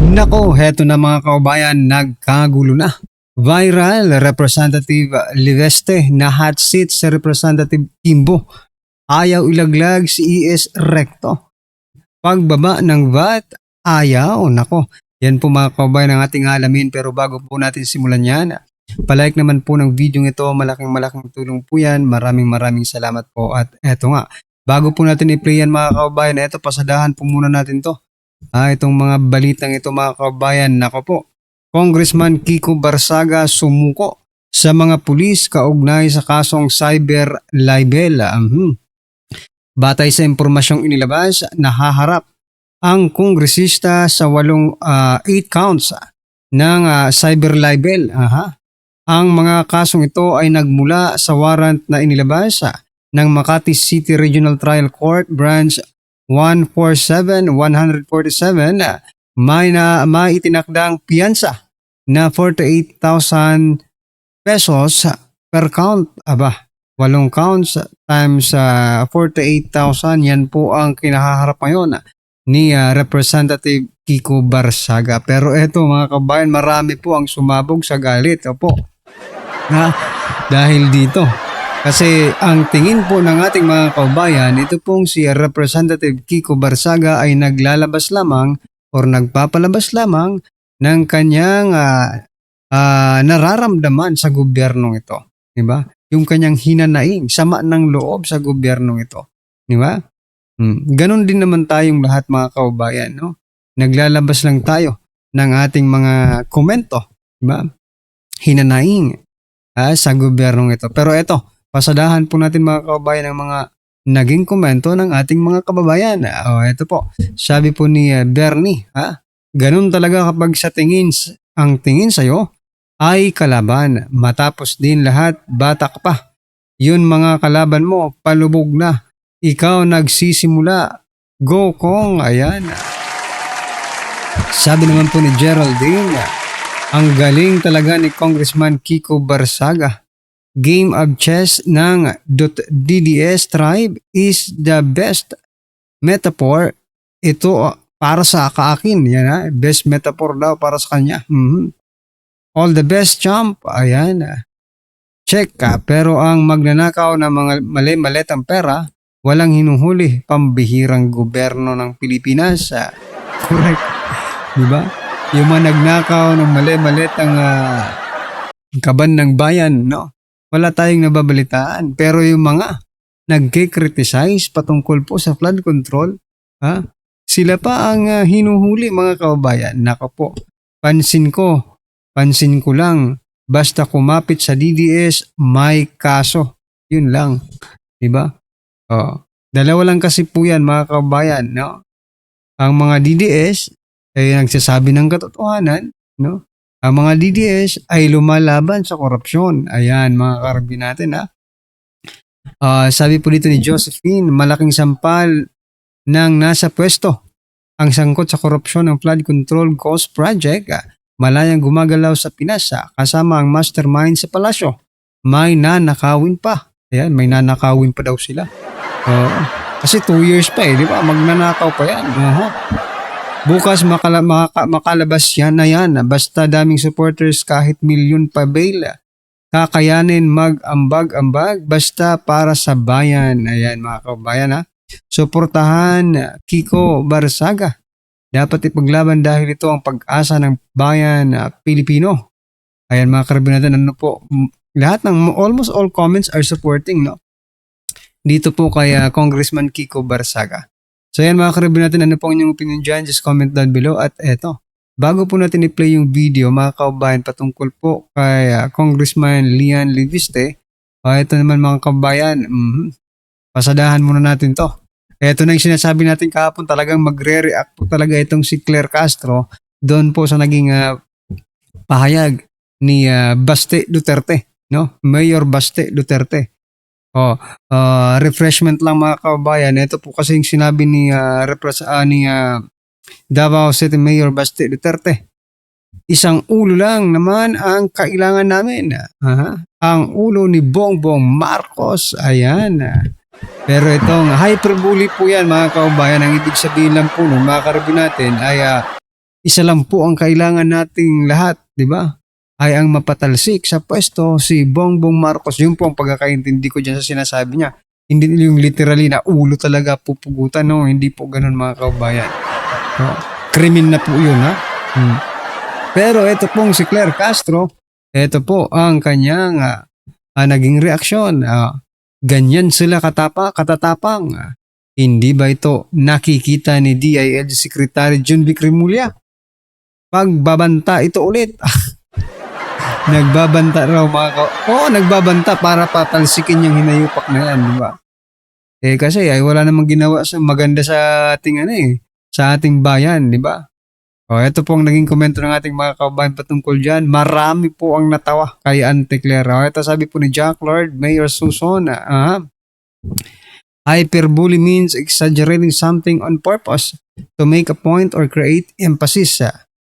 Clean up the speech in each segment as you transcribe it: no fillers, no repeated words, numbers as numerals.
Nako, heto na mga kaubayan, nagkagulo na. Viral, Representative Liveste na hot seat sa Representative Kimbo. Ayaw ilaglag si ES Recto. Pagbaba ng VAT, ayaw. Nako, yan po mga kaubayan ang ating alamin. Pero bago po natin simulan yan, palike naman po ng video ito. Malaking tulong po yan. Maraming salamat po. At eto nga, bago po natin i-play yan mga kaubayan, eto pasadahan po muna natin to. Itong mga balitang ito mga kabayan, nako po. Congressman Kiko Barsaga sumuko sa mga pulis kaugnay sa kasong cyber libel. Batay sa impormasyong inilabas, nahaharap ang kongresista sa 8 counts ng cyber libel. Ang mga kasong ito ay nagmula sa warrant na inilabas ng Makati City Regional Trial Court Branch 147-147 may itinakdang piyansa na 48,000 pesos per count. 8 counts times 48,000, yan po ang kinahaharap ngayon ni Representative Kiko Barsaga. Pero eto mga kabayan, marami po ang sumabog sa galit. Opo. Dahil dito. Kasi ang tingin po ng ating mga kaubayan, ito pong si Representative Kiko Barsaga ay naglalabas lamang o nagpapalabas lamang ng kanyang nararamdaman sa gobyernong ito. Diba? Yung kanyang hinanaing, sama ng loob sa gobyernong ito. Diba? Ganon din naman tayong lahat mga kaubayan. No? Naglalabas lang tayo ng ating mga komento. Diba? Hinanaing sa gobyernong ito. Pero ito, pasadahan po natin mga kababayan ang mga naging komento ng ating mga kababayan. Ito po, sabi po ni Bernie, ganun talaga kapag ang tingin sa'yo ay kalaban. Matapos din lahat, bata ka pa. Yun mga kalaban mo, palubog na. Ikaw nagsisimula. Go Kong, ayan. Sabi naman po ni Geraldine, ang galing talaga ni Congressman Kiko Barsaga. Game of chess ng DDS tribe is the best metaphor. Ito para sa kaakin. Yan, best metaphor daw para sa kanya. All the best, champ. Ayan. Check ka. Pero ang magnanakaw ng mga mali-malitang pera, walang hinuhuli. Pambihirang gobyerno ng Pilipinas. Correct. Diba? Yung mga nagnakaw ng mali-malitang kaban ng bayan, no? Wala tayong nababalitaan. Pero yung mga nagkikriticize patungkol po sa flood control, sila pa ang hinuhuli mga kababayan. Nako po, pansin ko lang, basta kumapit sa DDS, may kaso. Yun lang. Diba? Dalawa lang kasi po yan mga kababayan. No? Ang mga DDS ay nagsasabi ng katotohanan, no? Ang mga DDS ay lumalaban sa korupsyon. Ayan, mga karabin natin, sabi po dito ni Josephine, malaking sampal ng nasa pwesto ang sangkot sa korupsyon ng Flood Control Ghost Project. Malayang gumagalaw sa Pinas, kasama ang mastermind sa palasyo. May nanakawin pa. Ayan, may nanakawin pa daw sila. Kasi 2 years pa di ba? Magnanakaw pa yan. Bukas makalabas yan na yan. Basta daming supporters kahit milyon pa bail. Kakayanin mag-ambag-ambag basta para sa bayan. Ayan mga kabayan Suportahan Kiko Barsaga. Dapat ipaglaban dahil ito ang pag-asa ng bayan Pilipino. Ayan mga karabin natin, lahat ng almost all comments are supporting, no? Dito po kay Congressman Kiko Barsaga. So yan mga karabin natin, ano po ang inyong opinion dyan? Just comment down below. At eto, bago po natin i-play yung video mga kababayan patungkol po kay Congressman Lian Liviste, ito naman mga kababayan, pasadahan muna natin to. Ito na yung sinasabi natin kahapon, talagang magre-react po talaga itong si Claire Castro doon po sa naging pahayag ni Baste Duterte, no? Mayor Baste Duterte. Refreshment lang mga kababayan. Ito po kasi yung sinabi ni Davao City Mayor Baste Duterte. Isang ulo lang naman ang kailangan namin. Ang ulo ni Bongbong Marcos. Ayan. Pero itong hyperbole po yan mga kababayan. Ang ibig sabihin lang po ng mga karabin natin ay isa lang po ang kailangan nating lahat, di ba? Ay ang mapatalsik sa pwesto si Bongbong Marcos. Yun po ang pagkakaintindi ko dyan sa sinasabi niya. Hindi yung literally na ulo talaga pupugutan, no? Hindi po ganun mga kabayan. No? Krimen na po yun, ha? Pero ito pong si Claire Castro, ito po ang kanyang naging reaksyon. Ganyan sila katatapang. Hindi ba ito nakikita ni DILG Secretary Junvic Rimulya? Pagbabanta ito ulit. Nagbabanta raw nagbabanta para patalsikin yung hinayupak na yan, di ba? Kasi wala namang ginawa sa maganda sa ating sa ating bayan, di ba? Ito po ang naging komento ng ating mga kababayan patungkol dyan. Marami po ang natawa kay Auntie Claire. Ito sabi po ni Jack Lord, Mayor Susan, hyperbole means exaggerating something on purpose to make a point or create emphasis,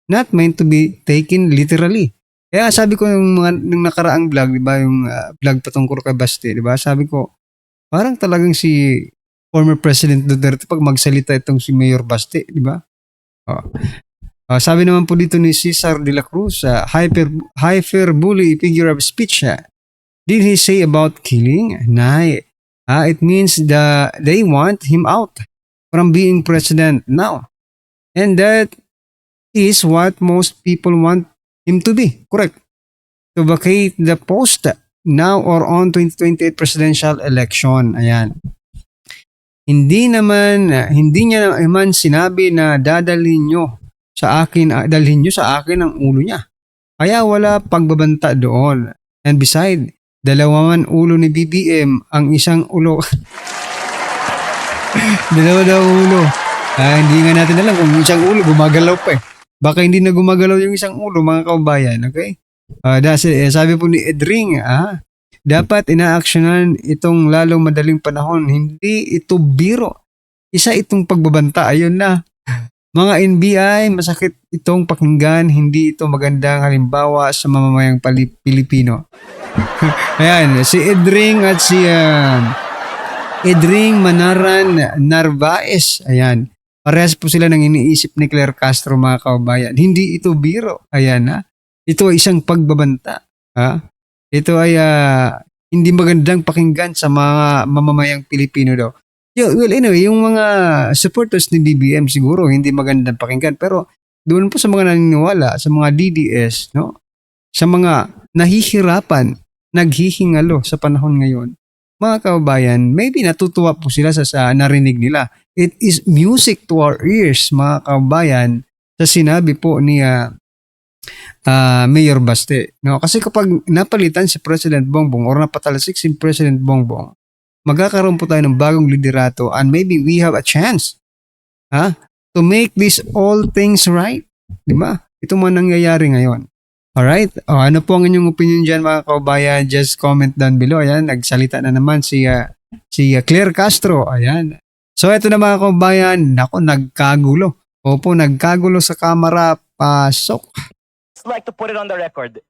not meant to be taken literally. Kaya sabi ko nung nakaraang vlog, di ba, yung vlog patungkol kay Basti, di ba, sabi ko, parang talagang si former President Duterte pag magsalita itong si Mayor Basti, di ba? Sabi naman po dito ni Cesar de la Cruz, hyperbole figure of speech. Did he say about killing? Nay. It means they want him out from being president now. And that is what most people want him to be. Correct. To vacate the post now or on 2028 presidential election. Ayan. Hindi niya naman sinabi na dalhin nyo sa akin ang ulo niya. Kaya wala pagbabanta doon. And beside, dalawa man ulo ni BBM, ang isang ulo. Dalawa daw ulo. Hindi nga natin alam kung isang ulo gumagalaw pa eh. Baka hindi na gumagalaw yung isang ulo, mga kababayan, okay? Sabi po ni Edring, dapat inaaksyonan itong lalong madaling panahon. Hindi ito biro. Isa itong pagbabanta. Ayun na. Mga NBI, masakit itong pakinggan. Hindi ito magandang halimbawa sa mamamayang Pilipino. Ayan, si Edring at si Edring Manaran Narvaez. Ayan. Parehas po sila ng iniisip ni Claire Castro, mga kababayan. Hindi ito biro. Ayan ha. Ito ay isang pagbabanta. Ito ay hindi magandang pakinggan sa mga mamamayang Pilipino daw. Well, anyway, yung mga supporters ni BBM siguro hindi magandang pakinggan. Pero doon po sa mga naniniwala, sa mga DDS, no? Sa mga nahihirapan, naghihingalo sa panahon ngayon, mga kababayan, maybe natutuwa po sila sa narinig nila. It is music to our ears, mga kababayan, sa sinabi po ni Mayor Baste. No? Kasi kapag napalitan si President Bongbong or napatalsik si President Bongbong, magkakaroon po tayo ng bagong liderato and maybe we have a chance to make these all things right. Diba? Ito man nangyayari ngayon. Alright? Ano po ang inyong opinion dyan, mga kababayan? Just comment down below. Ayan, nagsalita na naman si Claire Castro. Ayan. So, ito na mga kababayan. Nako, nagkagulo. Opo, nagkagulo sa kamera. Pasok. I'd like to put it on the record.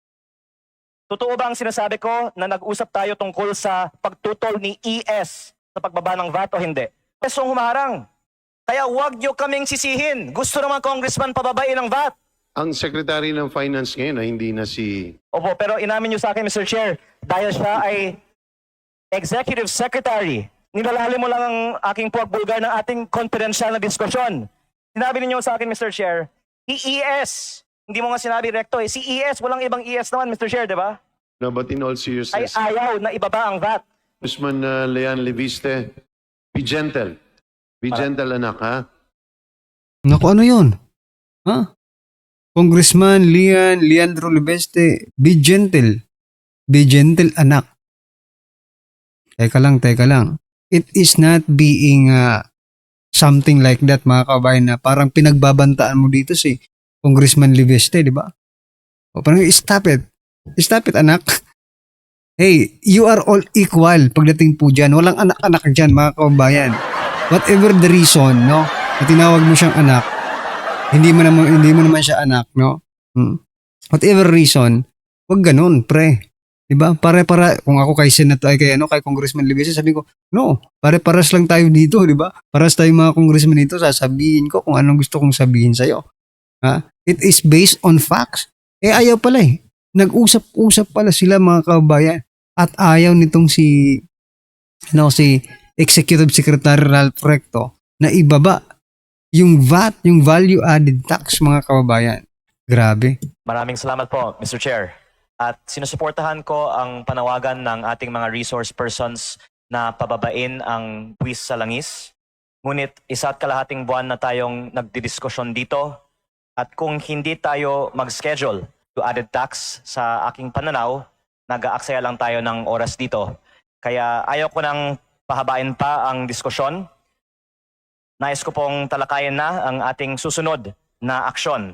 Totoo ba ang sinasabi ko na nag-usap tayo tungkol sa pagtutol ni ES sa pagbaba ng VAT o hindi? Pesong humarang. Kaya huwag nyo kaming sisihin. Gusto naman congressman pababain ang VAT. Ang Secretary ng Finance ngayon ay hindi na si... Opo, pero inamin nyo sa akin, Mr. Chair, dahil siya ay Executive Secretary, nilalalim mo lang ang aking pag-bulgar ng ating confidential na diskusyon. Sinabi ninyo sa akin, Mr. Chair, si ES, hindi mo nga sinabi recto si ES, walang ibang ES naman, Mr. Chair, di ba? No, but in all seriousness, ay ayaw na ibaba ang VAT. Congressman Leon Leviste, be gentle. Be gentle, anak, ha? Naku, ano yun? Congressman Leandro Leviste, be gentle. Be gentle, anak. Teka lang. It is not being something like that, mga kabayan, na parang pinagbabantaan mo dito si Congressman Leviste, di ba? O parang stop it. Stop it, anak. Hey, you are all equal pagdating po dyan. Walang anak-anak dyan, mga kabayan. Whatever the reason, no? Na tinawag mo siyang anak, hindi mo naman siya anak, no? Whatever reason, wag ganun, pre. Diba? Pare-para, kung ako kay Senator, kay Congressman Leviste, sabi ko, no, pare-paras lang tayo dito, diba? Paras tayo mga congressman dito, sasabihin ko kung anong gusto kong sabihin sa'yo. Ha? It is based on facts. Ayaw pala eh. Nag-usap-usap pala sila mga kababayan. At ayaw nitong si Executive Secretary Ralph Recto na ibaba yung VAT, yung value added tax mga kababayan. Grabe. Maraming salamat po, Mr. Chair. At sinusuportahan ko ang panawagan ng ating mga resource persons na pababain ang buwis sa langis. Ngunit 1.5 buwan na tayong nagdidiskusyon dito at kung hindi tayo mag-schedule to added tax sa aking pananaw, nag-aaksaya lang tayo ng oras dito. Kaya ayaw ko nang pahabain pa ang diskusyon. Nais ko pong talakayin na ang ating susunod na aksyon.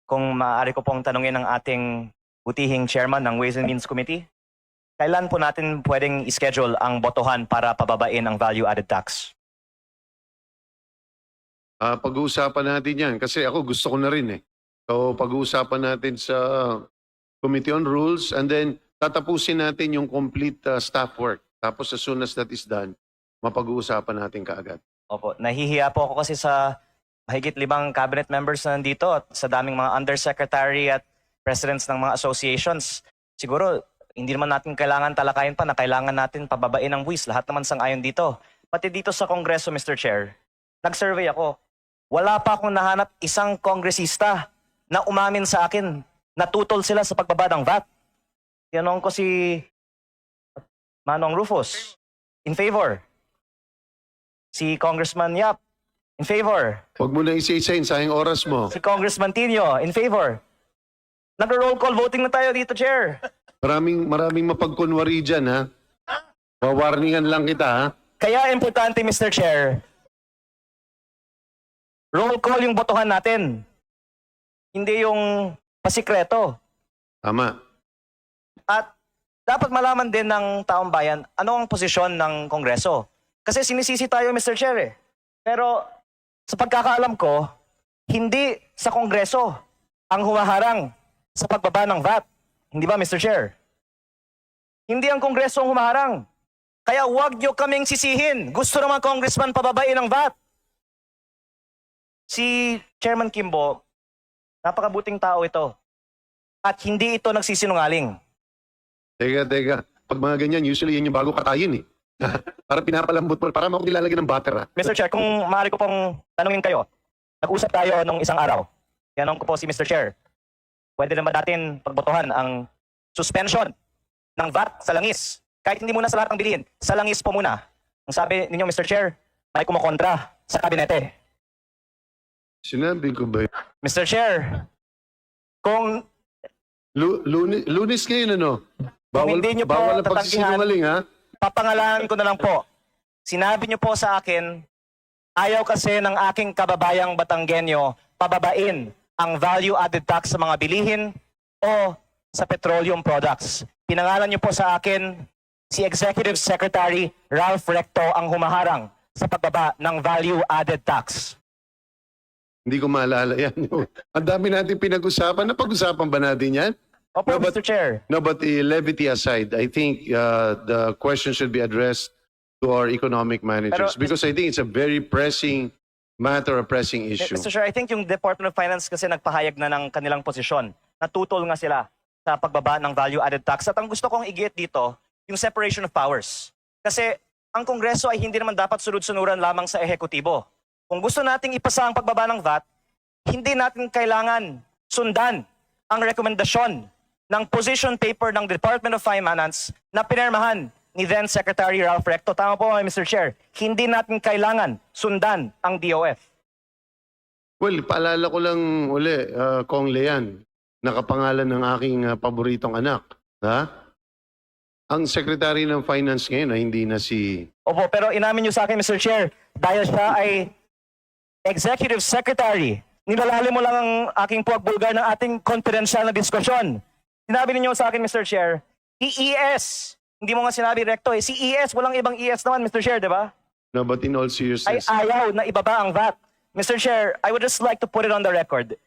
Kung maaari ko pong tanungin ng ating butihing chairman ng Ways and Means Committee, kailan po natin pwedeng ischedule ang botohan para pababain ang value-added tax? Pag-uusapan natin yan kasi ako gusto ko na rin eh. So pag-uusapan natin sa Committee on Rules and then tatapusin natin yung complete staff work. Tapos as soon as that is done, mapag-uusapan natin kaagad. Opo, nahihiya po ako kasi sa mahigit 5 cabinet members na nandito at sa daming mga undersecretary at presidents ng mga associations. Siguro, hindi naman natin kailangan talakayin pa na kailangan natin pababain ang buwis. Lahat naman sang-ayon dito. Pati dito sa Kongreso, Mr. Chair, nag-survey ako. Wala pa akong nahanap isang kongresista na umamin sa akin na tutol sila sa pagbaba ng VAT. Tinanong ko si Manong Rufus, in favor. Si Congressman Yap, in favor. Huwag mo na isa-isahin, sayang oras mo. Si Congressman Tino, in favor. Nag-roll call voting na tayo dito, Chair. Maraming mapagkunwari dyan, ha? Wawarningan lang kita, ha? Kaya importante, Mr. Chair, roll call yung botohan natin. Hindi yung pasikreto. Tama. At dapat malaman din ng taong bayan ano ang posisyon ng Kongreso. Kasi sinisisi tayo, Mr. Chair, eh. Pero sa pagkakaalam ko, hindi sa Kongreso ang humaharang sa pagbaba ng VAT. Hindi ba, Mr. Chair? Hindi ang Kongreso ang humaharang. Kaya huwag nyo kaming sisihin. Gusto naman Congressman pababain ang VAT. Si Chairman Kimbo, napakabuting tao ito. At hindi ito nagsisinungaling. Teka. Pag mga ganyan, usually yun yung bago katayin, eh. Para pinapalambot mo, para makong nilalagyan ng butter, ha? Mr. Chair, kung maaari ko pong tanungin kayo, nag-usap tayo nung isang araw. Tinanong ko po si Mr. Chair, pwede naman natin pagbotohan ang suspension ng VAT sa langis. Kahit hindi muna sa lahat ng bilihin, sa langis po muna. Ang sabi ninyo, Mr. Chair, may kumukontra sa kabinete. Sinabi ko ba yun? Mr. Chair, kung Lunes ngayon, ano? Kung hindi niyo po bawal ang tatanggihan- pagsisinungaling, ha? papangalanan ko na lang po, sinabi niyo po sa akin, ayaw kasi ng aking kababayang Batanggenyo pababain ang value-added tax sa mga bilihin o sa petroleum products. Pinangalan niyo po sa akin si Executive Secretary Ralph Recto ang humaharang sa pagbaba ng value-added tax. Hindi ko maalala yan. Ang dami natin pinag-usapan. Napag-usapan ba natin yan? Opo, No, but- Mr. Chair. No, but levity aside, I think the question should be addressed to our economic managers Pero, because I think it's a very pressing matter, a pressing issue. Mr. Chair, I think yung Department of Finance kasi nagpahayag na ng kanilang posisyon. Natutol nga sila sa pagbaba ng value-added tax. At ang gusto kong igit dito, yung separation of powers. Kasi ang Kongreso ay hindi naman dapat sunod-sunuran lamang sa ehekutibo. Kung gusto nating ipasa ang pagbaba ng VAT, hindi natin kailangan sundan ang rekomendasyon ng position paper ng Department of Finance na pinirmahan ni then Secretary Ralph Recto. Tama po, Mr. Chair. Hindi natin kailangan sundan ang DOF. Well, paalala ko lang uli, Kong Lean, nakapangalan ng aking paboritong anak. Ha? Ang Secretary ng Finance ngayon ay hindi na si... Opo, pero inamin niyo sa akin, Mr. Chair, dahil siya ay Executive Secretary, nilalalim mo lang ang aking puwagbulgar ng ating confidential na diskusyon. Sinabi ninyo sa akin, Mr. Chair, EES. Hindi mo nga sinabi recto eh. Si ES, walang ibang ES naman, Mr. Chair, di ba? No, but in all Ay seriousness, ayaw na ibaba ang VAT. Mr. Chair, I would just like to put it on the record.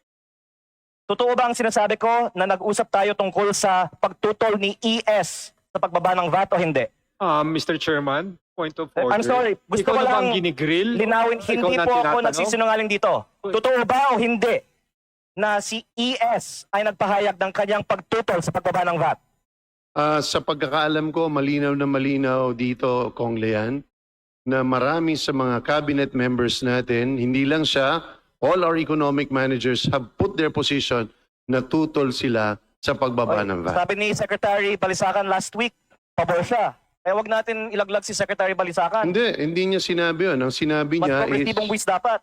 Totoo ba ang sinasabi ko na nag-usap tayo tungkol sa pagtutol ni ES sa pagbaba ng VAT o hindi? Mr. Chairman, point of order. I'm sorry, gusto Ikaw ko na lang bang ginigrill? linawin, Ikaw hindi na po ako tinatanong? nagsisinungaling dito. Totoo ba o hindi? na si ES ay nagpahayag ng kanyang pagtutol sa pagbaba ng VAT? Sa pagkakaalam ko, malinaw na malinaw dito, Kong Lean, na marami sa mga cabinet members natin, hindi lang siya, all our economic managers have put their position na tutol sila sa pagbaba ng VAT. Sabi ni Secretary Balisacan last week, pabor siya. Eh wag natin ilaglag si Secretary Balisacan. Hindi niya sinabi yun. Ang sinabi Mas niya progresibong buwis dapat.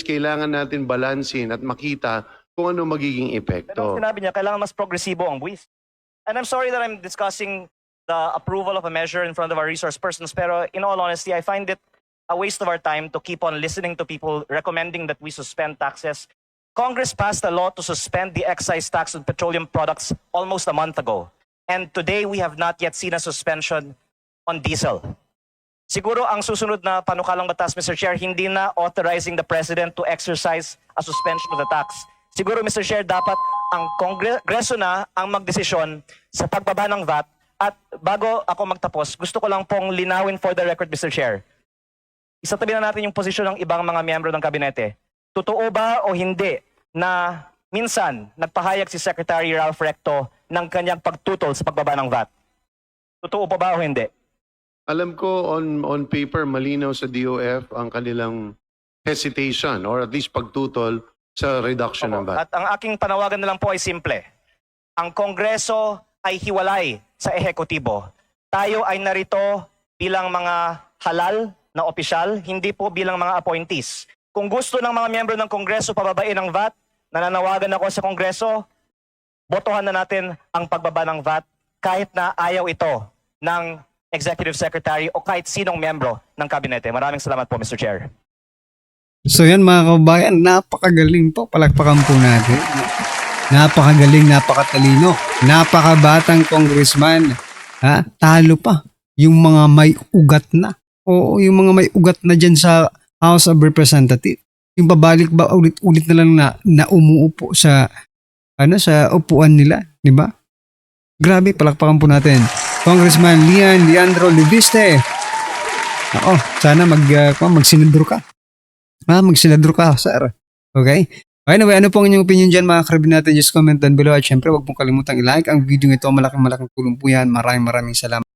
kailangan natin balansin at makita kung ano magiging Pero ang epekto. sinabi niya, kailangan mas progresibo ang buwis. And I'm sorry that I'm discussing the approval of a measure in front of our resource persons, pero in all honesty, I find it a waste of our time to keep on listening to people recommending that we suspend taxes. Congress passed a law to suspend the excise tax on petroleum products almost a month ago. And today, we have not yet seen a suspension on diesel. Siguro ang susunod na panukalang batas, Mr. Chair, hindi na authorizing the President to exercise a suspension of the tax. Siguro, Mr. Chair, dapat ang Kongreso na ang magdesisyon sa pagbaba ng VAT. At bago ako magtapos, gusto ko lang pong linawin for the record, Mr. Chair. Isatabi na natin yung posisyon ng ibang mga miyembro ng kabinete. Totoo ba o hindi na minsan nagpahayag si Secretary Ralph Recto ng kanyang pagtutol sa pagbaba ng VAT? Totoo pa ba o hindi? Alam ko on paper, malinaw sa DOF ang kanilang hesitation or at least pagtutol sa reduction ng VAT. At ang aking panawagan na lang po ay simple. Ang Kongreso ay hiwalay sa ehekutibo. Tayo ay narito bilang mga halal na opisyal, hindi po bilang mga appointees. Kung gusto ng mga miyembro ng Kongreso pababain ang VAT, nananawagan ako sa Kongreso, botohan na natin ang pagbaba ng VAT kahit na ayaw ito ng Executive Secretary o kahit sinong miyembro ng kabinete. Maraming salamat po, Mr. Chair. So yan mga kababayan, napakagaling po. Palakpakan po natin. Napakagaling, napakatalino. Napakabatang congressman. Ha? Talo pa. Yung mga may ugat na. Oo, yung mga may ugat na dyan sa House of Representatives. Yung babalik ba ulit-ulit na lang na umuupo sa sa upuan nila, di ba? Grabe, palakpakan po natin. Congressman Leandro Leviste. Ako, sana magsenador ka. Magsenador ka, sir. Okay? Anyway, ano pong inyong opinion dyan mga karabin natin? Just comment down below. At syempre, huwag pong kalimutang i-like ang video ito. Malaking tulong po yan. Maraming salamat.